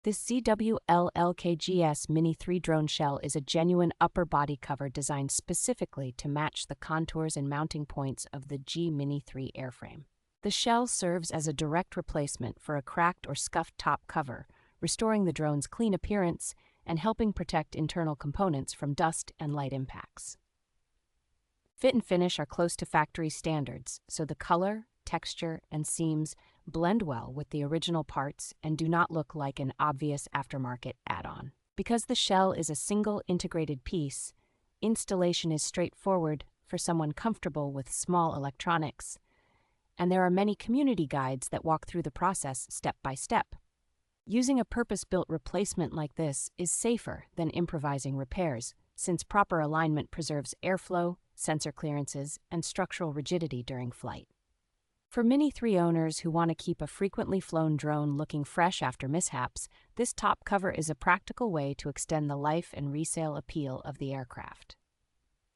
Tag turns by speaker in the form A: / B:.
A: This ZWLLKJGS Mini 3 drone shell is a genuine upper body cover designed specifically to match the contours and mounting points of the G Mini 3 airframe. The shell serves as a direct replacement for a cracked or scuffed top cover, restoring the drone's clean appearance and helping protect internal components from dust and light impacts. Fit and finish are close to factory standards, so the color, texture, and seams blend well with the original parts and do not look like an obvious aftermarket add-on. Because the shell is a single integrated piece, installation is straightforward for someone comfortable with small electronics, and there are many community guides that walk through the process step by step. Using a purpose-built replacement like this is safer than improvising repairs, since proper alignment preserves airflow, sensor clearances, and structural rigidity during flight. For Mini 3 owners who want to keep a frequently flown drone looking fresh after mishaps, this top cover is a practical way to extend the life and resale appeal of the aircraft.